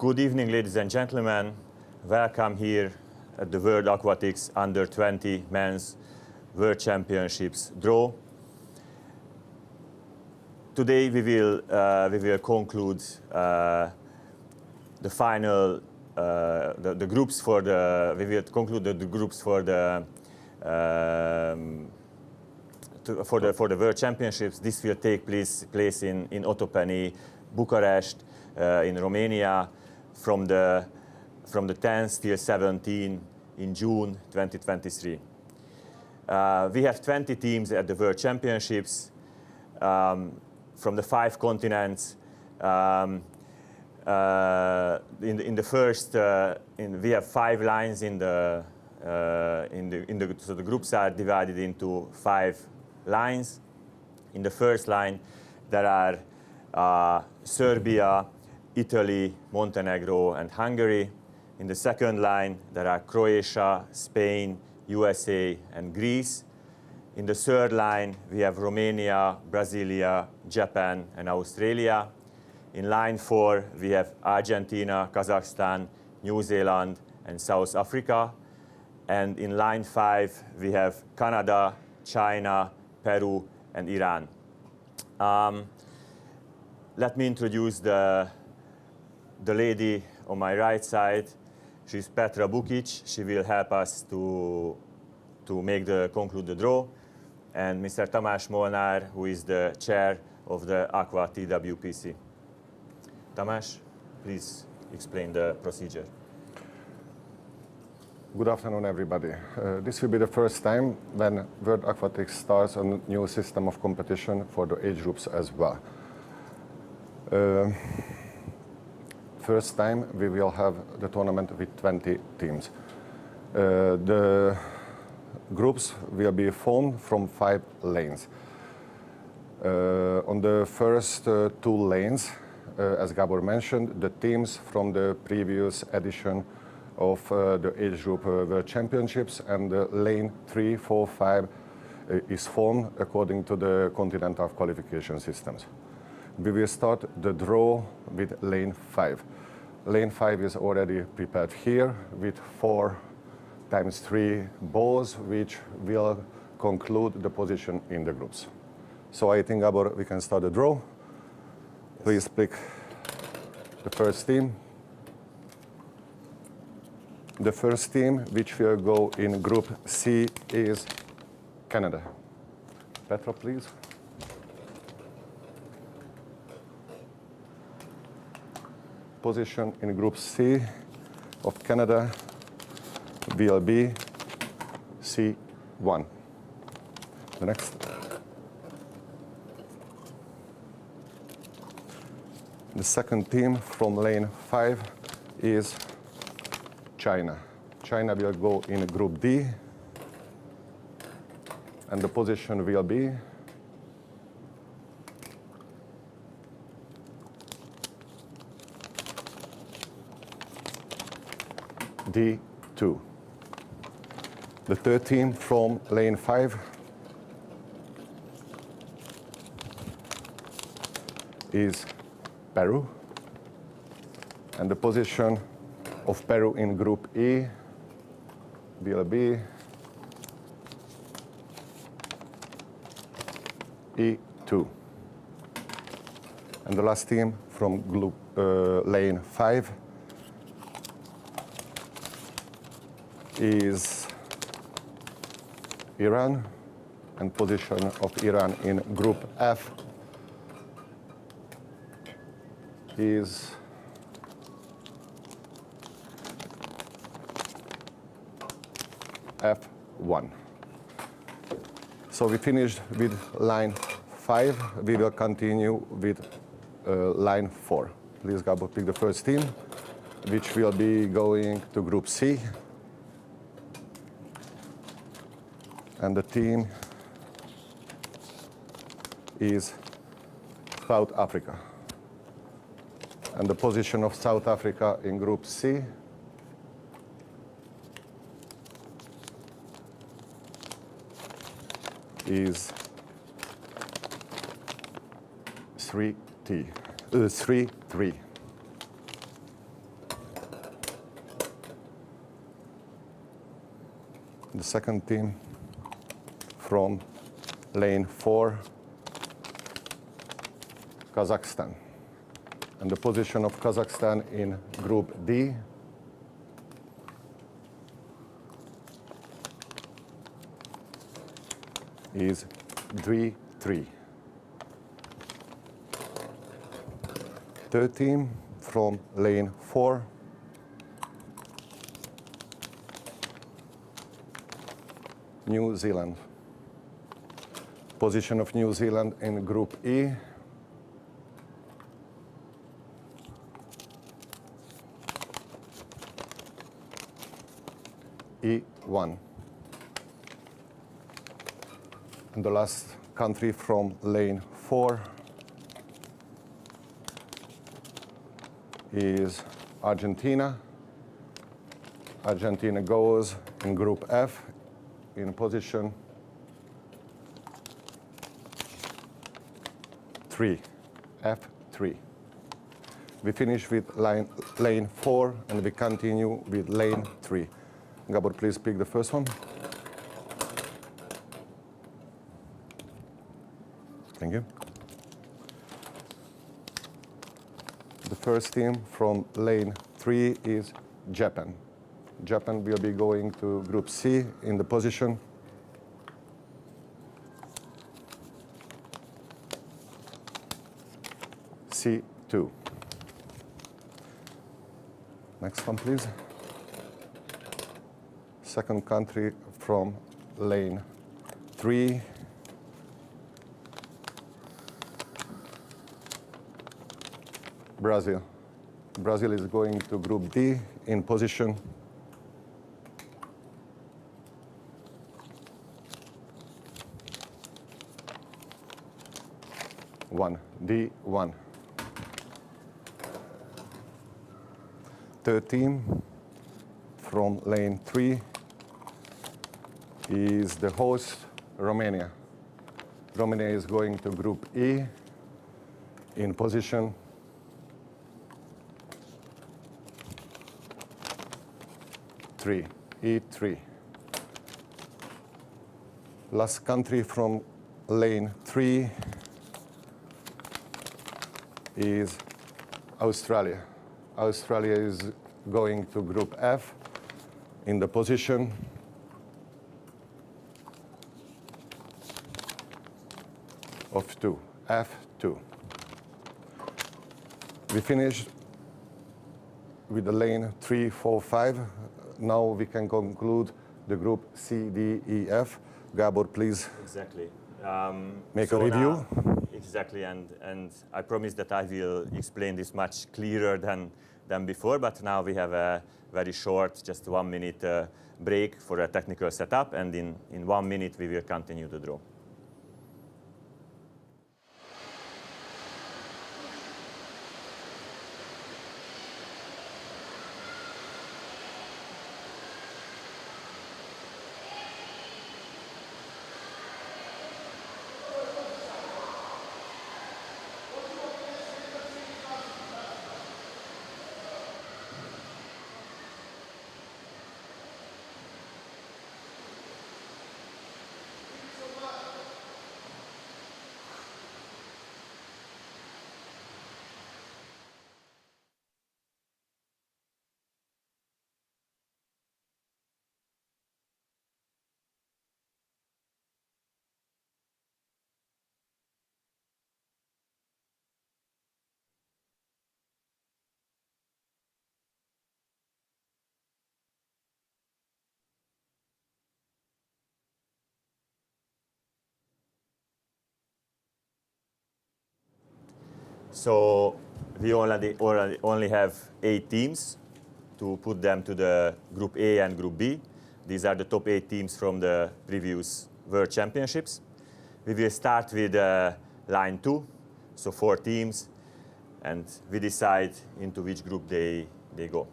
Good evening, ladies and gentlemen. Welcome here at the World Aquatics Under 20 Men's World Championships draw. Today we will conclude the final the groups for the we will conclude the groups for the World Championships. This will take place in Otopeni, Bucharest, in Romania, from the 10th till 17 in June 2023. We have 20 teams at the World Championships from the 5 continents. In the first, we have 5 lines so the groups are divided into 5 lines. In the first line, there are Serbia, Italy, Montenegro, and Hungary. In the second line, there are Croatia, Spain, USA, and Greece. In the third line, we have Romania, Brasilia, Japan, and Australia. In line 4, we have Argentina, Kazakhstan, New Zealand, and South Africa. And in line 5, we have Canada, China, Peru, and Iran. Let me introduce the lady on my right side. She's Petra Bukic. She will help us to conclude the draw. And Mr. Tamás Molnár, who is the chair of the Aqua TWPC. Tamás, please explain the procedure. Good afternoon, everybody. This will be the first time when World Aquatics starts a new system of competition for the age groups as well. First time we will have the tournament with 20 teams. The groups will be formed from 5 lanes. On the first 2 lanes, as Gabor mentioned, the teams from the previous edition of the age group World Championships, and lane 3, 4, 5 is formed according to the continental qualification systems. We will start the draw with lane 5. Lane 5 is already prepared here with 4 times 3 balls, which will conclude the position in the groups. So I think, Gabor, we can start the draw. Please pick the first team. The first team which will go in Group C is Canada. Petra, please. Position in Group C of Canada will be C1. The next. The second team from lane 5 is China. China will go in Group D, and the position will be D2. The third team from lane 5 is Peru, and the position of Peru in Group E will be E2. And the last team from lane 5 is Iran, and position of Iran in Group F is F1. So we finished with line 5. We will continue with line 4. Please, Gabo, pick the first team, which will be going to Group C. And the team is South Africa. And the position of South Africa in Group C is 3-3. The second team from lane 4, Kazakhstan. And the position of Kazakhstan in Group D is 3-3. Third team from lane 4, New Zealand. Position of New Zealand in Group E E1. And the last country from lane 4 is Argentina. Argentina goes in Group F in position 3, F3. We finish with lane 4 and we continue with lane 3. Gabor, please pick the first one. Thank you. The first team from lane 3 is Japan. Japan will be going to Group C in the position C2. Next one, please. Second country from lane 3 Brazil. Brazil is going to Group D in position D1. Third team from lane 3 is the host, Romania. Romania is going to Group E in position E3. Last country from lane 3 is Australia. Australia is going to Group F in the position of 2, F2. We finished with the lane 3, 4, 5. Now we can conclude the group C, D, E, F. Gabor, please. Exactly. Make a review. Exactly, and I promise that I will explain this much clearer than before, but now we have a very short, just 1 minute break for a technical setup, and in 1 minute we will continue the draw. So we only have 8 teams to put them to the Group A and Group B. These are the top 8 teams from the previous World Championships. We will start with line 2, so 4 teams, and we decide into which group they go.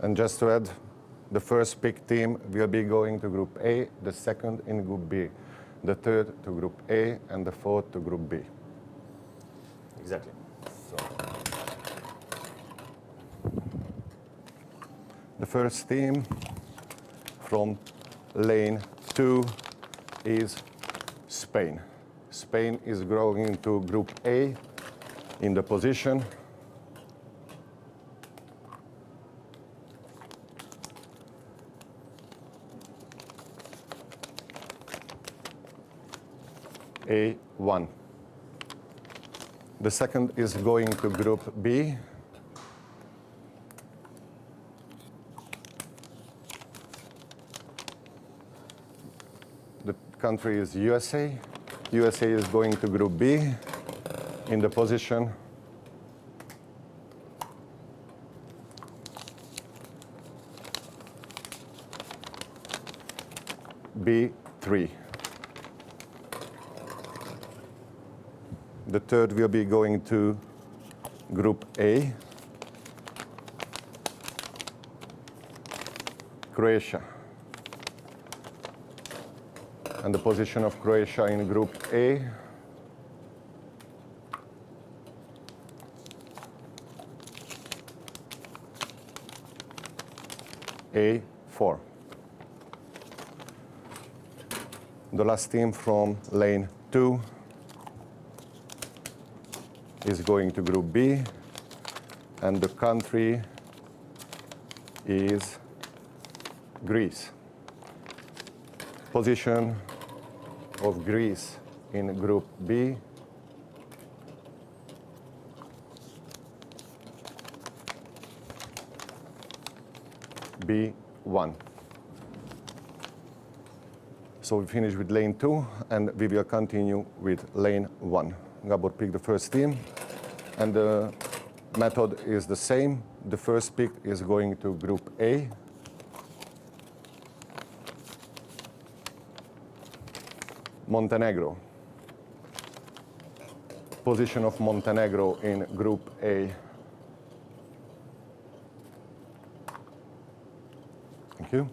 And just to add, the first pick team will be going to Group A, the second in Group B, the third to Group A, and the fourth to Group B. Exactly. So. The first team from lane 2 is Spain. Spain is going into Group A in the position A1. The second is going to Group B. The country is USA. USA is going to Group B in the position B3. The third will be going to Group A, Croatia. And the position of Croatia in Group A A4. The last team from lane 2 is going to Group B, and the country is Greece. Position of Greece in Group B B1. So we finish with lane 2, and we will continue with lane 1. Gabor picked the first team, and the method is the same. The first pick is going to Group A. Montenegro. Position of Montenegro in Group A. Thank you.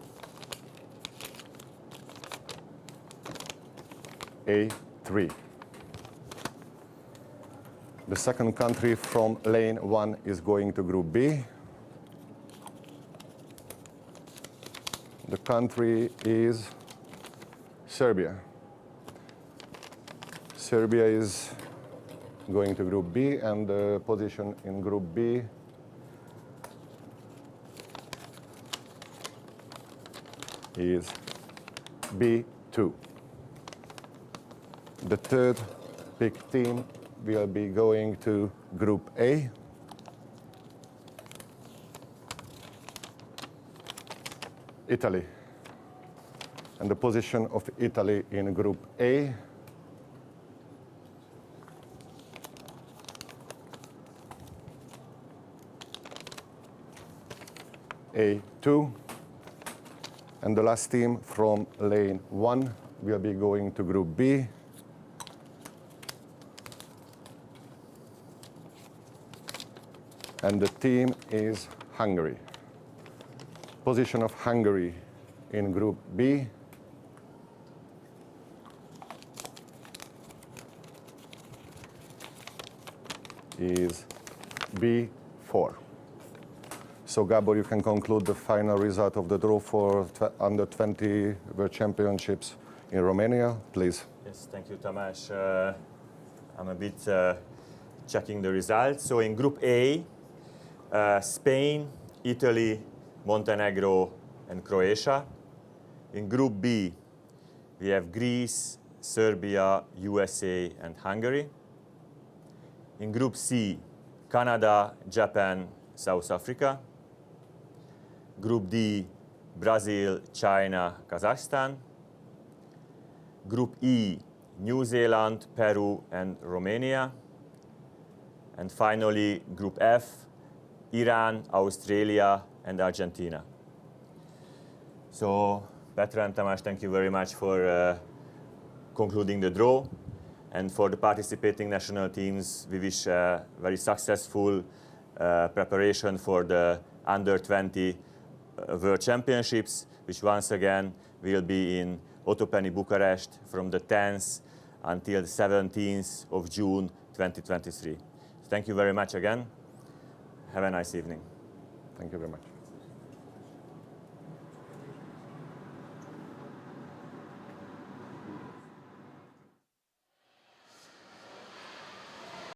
A3. The second country from lane 1 is going to Group B. The country is Serbia. Serbia is going to Group B, and the position in Group B is B2. The third pick team will be going to Group A. Italy. And the position of Italy in Group A A2. And the last team from lane 1 will be going to Group B. And the team is Hungary. Position of Hungary in Group B is B4. So Gabor, you can conclude the final result of the draw for under 20 World Championships in Romania, please. Yes, thank you, Tamás. I'm a bit checking the results. So in Group A, Spain, Italy, Montenegro, and Croatia. In Group B, we have Greece, Serbia, USA, and Hungary. In Group C, Canada, Japan, South Africa. Group D, Brazil, China, Kazakhstan. Group E, New Zealand, Peru, and Romania. And finally, Group F, Iran, Australia, and Argentina. So, Petra and Tamás, thank you very much for concluding the draw. And for the participating national teams, we wish a very successful preparation for the Under 20 World Championships, which once again will be in Otopeni, Bucharest from the 10th until the 17th of June 2023. Thank you very much again. Have a nice evening. Thank you very much.